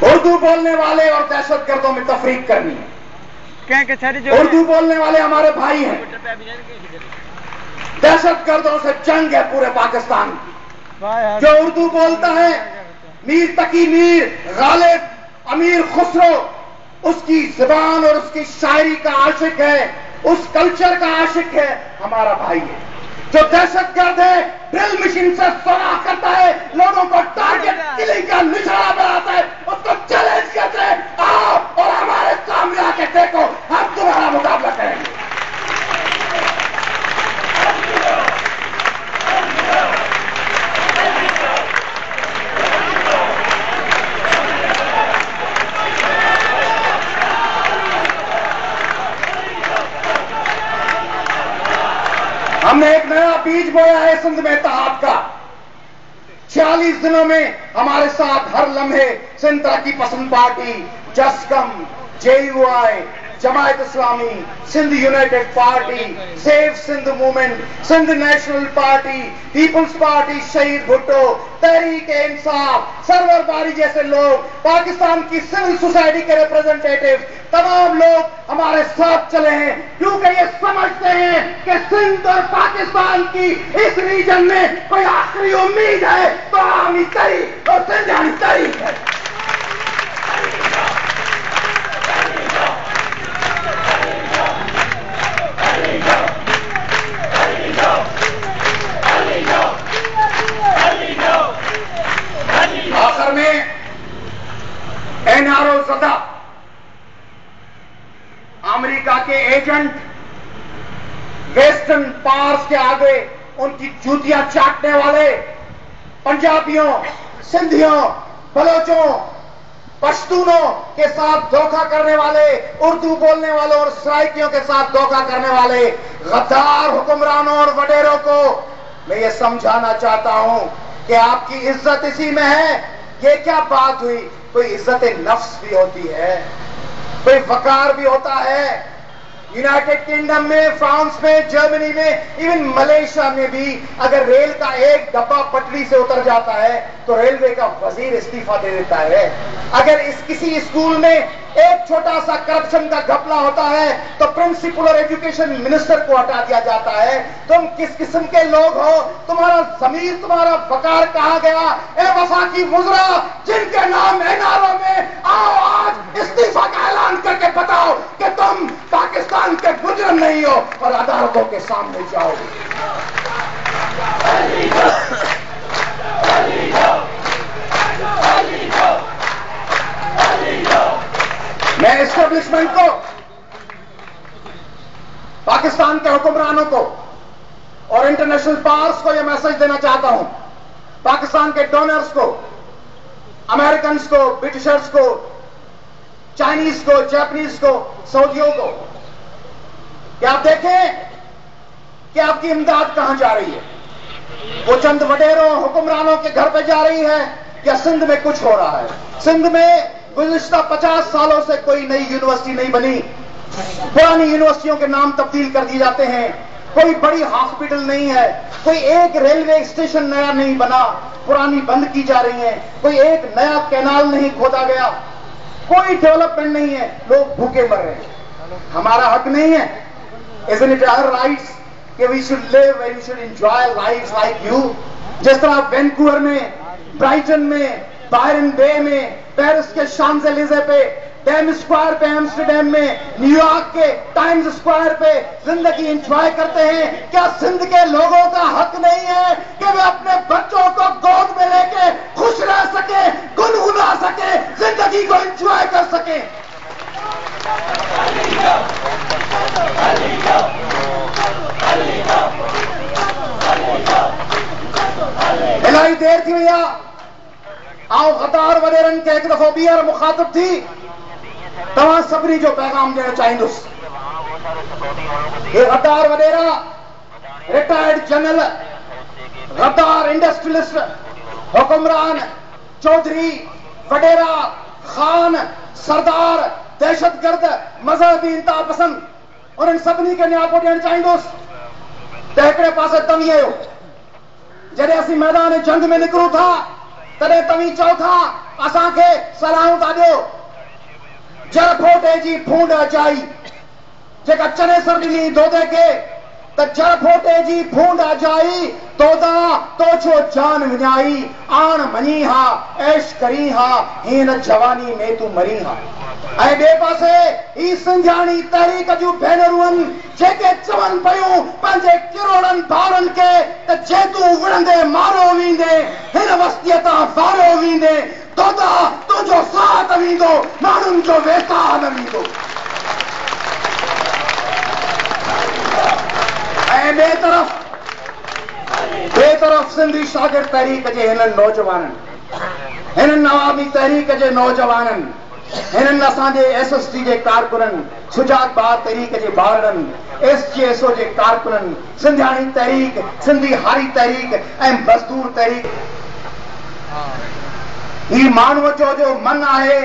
उर्दू बोलने वाले और दहशतगर्दों में तफरीक करनी है। उर्दू बोलने वाले हमारे भाई हैं, दहशतगर्दों से जंग है पूरे पाकिस्तान की। जो उर्दू बोलता है, मीर तकी मीर, गालिब, अमीर खुसरो, उसकी जुबान और उसकी शायरी का आशिक है, उस कल्चर का आशिक है, हमारा भाई है। जो दहशतगर्द है, ड्रिल मशीन से सुराख करता है, लोगों को टारगेट किलिंग का निशाना बनाता है, उसको चैलेंज करते हैं, आओ और हमारे सामने आके देखो, हम तुम्हारा मुकाबला करेंगे। हमने एक नया बीज बोया है सिंध में इत्तेहाद का। 46 दिनों में हमारे साथ हर लम्हे सिंध तरक्की पसंद पार्टी, जसकम, JUI, Jamaat Islami, Sindh united party, save Sindh movement, Sindh national party, people's party Shaheed Bhutto, Tehreek Insaf, server बारी जैसे लोग, पाकिस्तान की सिविल सोसाइटी के रिप्रेजेंटेटिव, तमाम लोग हमारे साथ चले हैं, क्योंकि ये समझते हैं कि सिंध और पाकिस्तान की इस रीजन में कोई आखिरी उम्मीद है तो आवामी तहरीक और सिंधियानी तहरीक है। आखिर में NRO ज़दा, अमेरिका के एजेंट, वेस्टर्न पावर्स के आगे उनकी जूतियां चाटने वाले पंजाबियों, सिंधियों, बलोचों, पश्तूनों के साथ धोखा करने वाले, उर्दू बोलने वालों और सराइकियों के साथ धोखा करने वाले गद्दार हुक्मरानों और वडेरों को मैं ये समझाना चाहता हूं कि आपकी इज्जत इसी में है। ये क्या बात हुई? कोई इज्जत नफ्स भी होती है, कोई वकार भी होता है। यूनाइटेड किंगडम में, फ्रांस में, जर्मनी में, इवन मलेशिया में भी अगर रेल का एक डब्बा पटरी से उतर जाता है तो रेलवे का वजीर इस्तीफा दे देता है। अगर किसी स्कूल में एक छोटा सा करप्शन का घपला होता है तो प्रिंसिपल और एजुकेशन मिनिस्टर को हटा दिया जाता है। तुम किस किस्म के लोग हो? तुम्हारा जमीर, तुम्हारा वकार कहां गया? ए वफाकी मुजरा, जिनके नाम NRO में, आओ आज इस्तीफा का ऐलान करके बताओ कि तुम पाकिस्तान के मुजरिम नहीं हो और अदालतों के सामने जाओगे। मैं एस्टेब्लिशमेंट को, पाकिस्तान के हुक्मरानों को और इंटरनेशनल पावर्स को यह मैसेज देना चाहता हूं, पाकिस्तान के डोनर्स को, अमेरिकन को, ब्रिटिशर्स को, चाइनीज को, जापानीज को, सऊदियों को, कि आप देखें कि आपकी इमदाद कहां जा रही है। वो चंद वडेरों हुक्मरानों के घर पे जा रही है या सिंध में कुछ हो रहा है? सिंध में गुज़िश्ता 50 सालों से कोई नई यूनिवर्सिटी नहीं बनी, पुरानी यूनिवर्सिटियों के नाम तब्दील कर दिए जाते हैं, कोई बड़ी हॉस्पिटल नहीं है, कोई एक रेलवे स्टेशन नया नहीं बना, पुरानी बंद की जा रही है, कोई एक नया कैनाल नहीं खोदा गया, कोई डेवलपमेंट नहीं है, लोग भूखे मर रहे हैं। हमारा हक नहीं है? Isn't it our rights कि we should live and we should enjoy lives like you? जिस तरह वैंकूवर में, ब्राइटन में, बायरन बे में, पेरिस के शांज़ेलिज़े पे, डैम स्क्वायर पे, एम्स्टरडैम में, न्यूयॉर्क के टाइम्स स्क्वायर पे जिंदगी एंजॉय करते हैं, क्या सिंध के लोगों का हक नहीं है कि वे अपने बच्चों को गोद में लेके खुश रह सके, गुनगुना सके, जिंदगी को एंजॉय कर सके? इलाही देर थी भैया, आओ गद्दार वडेरन के एक दफो बीहर मुखातिब थी, तव्हां सभिनी जो पैगाम ॾियणु चाहींदुसि। ये गद्दार वडेरा, रिटायर्ड जनरल, गद्दार इंडस्ट्रियलिस्ट, हुक्मरान, चौधरी, वडेरा, खान, सरदार, दहशतगर्द, मजहबी इंतहा पसंद, उन्हनि सभिनी खे न्यापो ॾियणु चाहींदुसि त हिकिड़े पासे तव्हीं आहियो, जॾहिं असीं मैदान जंग में निकिरूं था तॾहिं तव्हीं चओ था असां खे सलाहूं था ॾियो। जलफोटे जी फूंड अचाई जेका चने सर ॾिनी दोदे खे त जलफोटे जी फूंड अचाई तोदा तो छो जान विञाई आण मञी हा ऐश करी हा हिन जवानी में तूं मरी हा। ऐं ॿिए पासे ही सिंधियाणी तहरीक जूं भेनरूं आहिनि जेके चवनि पयूं पंहिंजे किरोड़नि भाउरनि खे त जे तूं विढ़ंदे मारो वेंदे हिन वस्तीअ तां वारो वेंदे तोदा तुंहिंजो साथ वेंदो माण्हुनि जो वेसाह न वेंदो। ऐं ॿिए तरफ़ सिंधी शागिर्द तहरीक जे हिननि नौजवाननि हिननि नवाबी तहरीक जे नौजवाननि हिननि असांजे SST जे कारकुननि शुजात बार तहरीक जे ॿारनि SGSO जे कारकुननि सिंधियाणी तहरीक सिंधी हारी तहरीक ऐं मज़दूर तहरीक ही माण्हूअ जो मन आहे